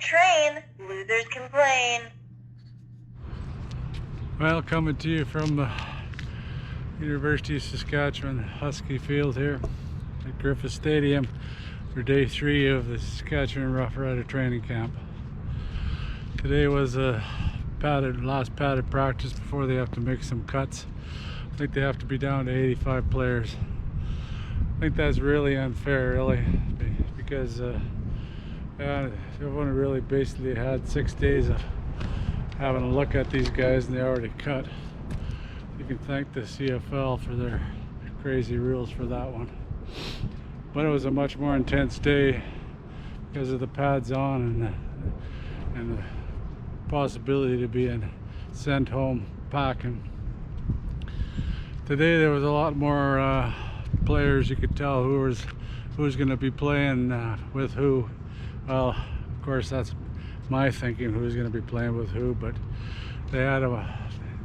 train, losers complain. Well, coming to you from the University of Saskatchewan Husky Field here at Griffith Stadium for day 3 of the Saskatchewan Rough Rider training camp. Today was a last padded practice before they have to make some cuts. I think they have to be down to 85 players. I think that's really unfair, really, because they've only really basically had 6 days of having a look at these guys, and they already cut. You can thank the CFL for their crazy rules for that one. But it was a much more intense day because of the pads on and the possibility to be sent home packing. Today there was a lot more players. You could tell who's going to be playing with who. Well, of course that's my thinking, who's going to be playing with who, but they had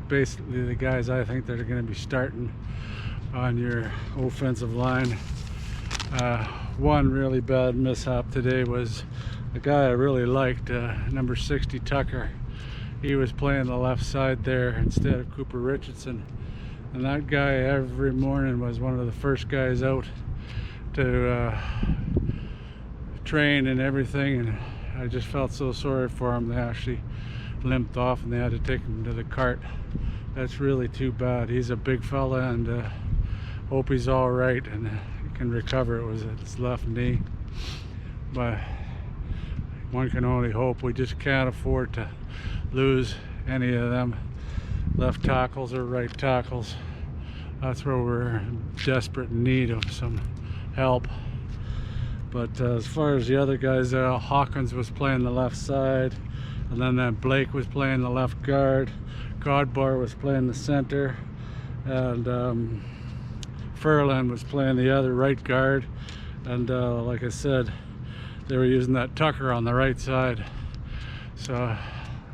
basically the guys I think that are going to be starting on your offensive line. One really bad mishap today was the guy I really liked, number 60 Tucker. He was playing the left side there instead of Cooper Richardson, and that guy every morning was one of the first guys out to train and everything, and I just felt so sorry for him. They actually limped off and they had to take him to the cart. That's really too bad. He's a big fella, and hope he's all right and can recover. It was his left knee, but one can only hope. We just can't afford to lose any of them left tackles or right tackles. That's where we're in desperate need of some help. But as far as the other guys, Hawkins was playing the left side, and then Blake was playing the left guard, Godbar was playing the center, and Furlan was playing the other right guard. And like I said, they were using that Tucker on the right side, so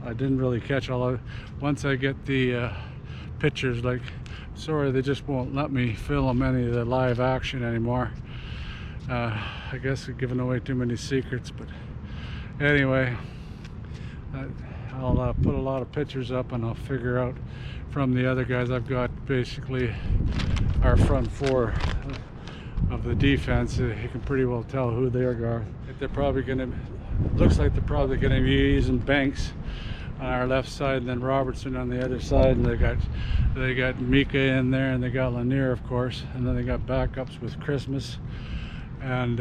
I didn't really catch all of it. Once I get the pictures, like, sorry, they just won't let me film any of the live action anymore. I guess we're giving away too many secrets, but anyway, I'll put a lot of pictures up, and I'll figure out from the other guys. I've got basically our front four of the defense. You can pretty well tell who they are. They're probably going to, looks like they're probably going to be using Banks on our left side, and then Robertson on the other side, and they got Mika in there, and they got Lanier, of course, and then they got backups with Christmas and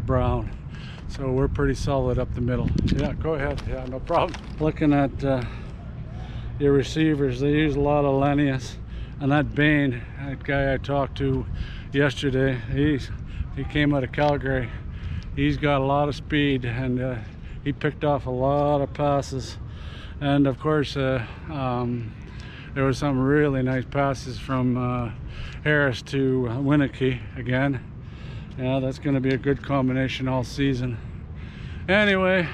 Brown. So we're pretty solid up the middle. Yeah, go ahead. Yeah, no problem. Looking at your receivers, they use a lot of Lennius, and that Bain, that guy I talked to yesterday, he came out of Calgary. He's got a lot of speed, and he picked off a lot of passes. And of course there was some really nice passes from Harris to Winnicky again. Yeah, that's going to be a good combination all season. Anyway,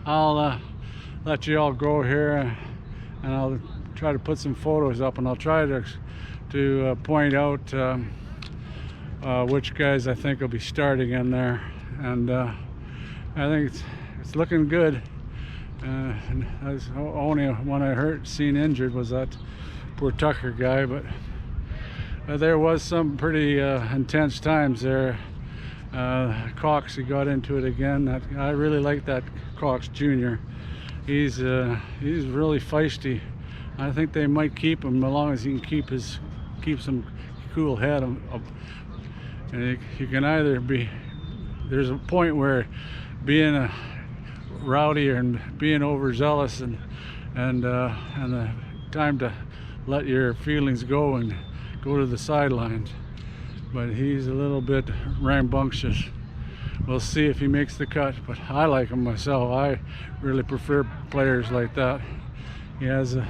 I'll let you all go here, and I'll try to put some photos up, and I'll try to point out which guys I think will be starting in there. And I think it's looking good. That's the only one I seen injured was that poor Tucker guy, but there was some pretty intense times there. Cox, he got into it again. I really like that Cox Jr. He's really feisty. I think they might keep him as long as he can keep some cool head. And you can either be, there's a point where being a rowdy and being overzealous and the time to let your feelings go and go to the sidelines. But he's a little bit rambunctious. We'll see if he makes the cut, but I like him myself. I really prefer players like that. He has the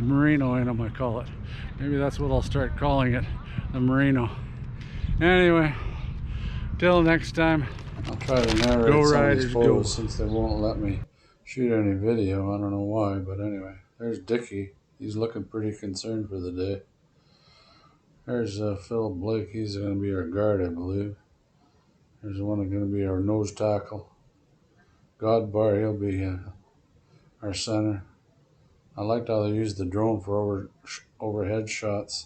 Merino in him, I call it. Maybe that's what I'll start calling it, the Merino. Anyway, till next time. I'll try to narrate some of these photos since they won't let me shoot any video. I don't know why, but anyway. There's Dickie. He's looking pretty concerned for the day. There's Philip Blake. He's going to be our guard, I believe. There's one that's going to be our nose tackle. Godbar, he'll be our center. I liked how they used the drone for overhead shots.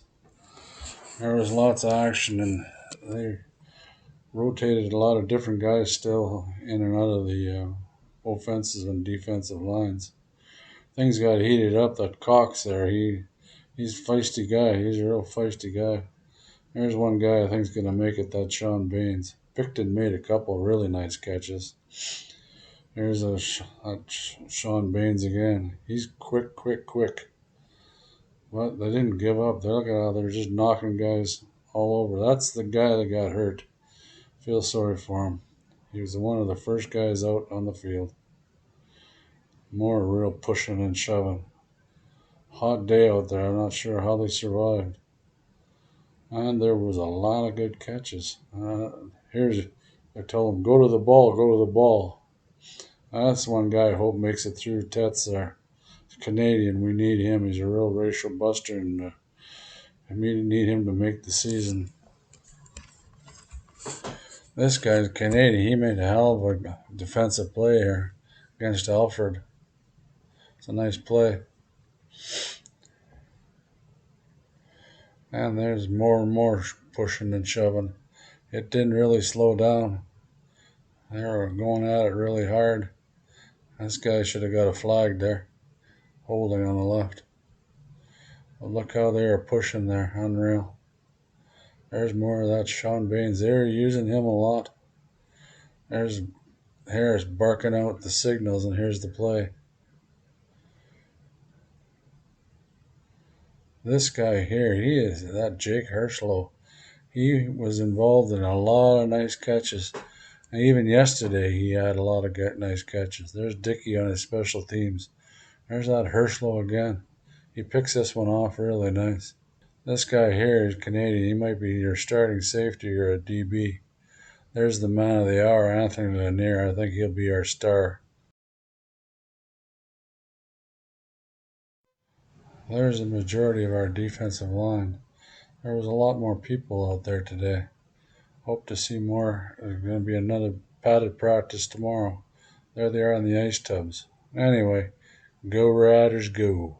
There was lots of action, and they rotated a lot of different guys still in and out of the offensive and defensive lines. Things got heated up. That Cox there, he's a feisty guy. He's a real feisty guy. There's one guy I think's gonna make it. That Sean Baines. Picton made a couple really nice catches. There's Sean Baines again. He's quick. But they didn't give up. Look at how they're just knocking guys all over. That's the guy that got hurt. Feel sorry for him. He was one of the first guys out on the field. More real pushing and shoving. Hot day out there. I'm not sure how they survived. And there was a lot of good catches. I told him, go to the ball. That's one guy I hope makes it through Tets there. He's Canadian. We need him. He's a real racial buster, and we need him to make the season. This guy's Canadian. He made a hell of a defensive play here against Alford. It's a nice play. And there's more and more pushing and shoving. It didn't really slow down. They were going at it really hard. This guy should have got a flag there. Holding on the left. But look how they are pushing there. Unreal. There's more of that Sean Baines. They're using him a lot. There's Harris barking out the signals, and here's the play. This guy here, he is that Jake Hirschlow. He was involved in a lot of nice catches. And even yesterday, he had a lot of nice catches. There's Dickey on his special teams. There's that Hirschlow again. He picks this one off really nice. This guy here is Canadian. He might be your starting safety or a DB. There's the man of the hour, Anthony Lanier. I think he'll be our star. There's the majority of our defensive line. There was a lot more people out there today. Hope to see more. There's going to be another padded practice tomorrow. There they are on the ice tubs. Anyway, go Riders, go.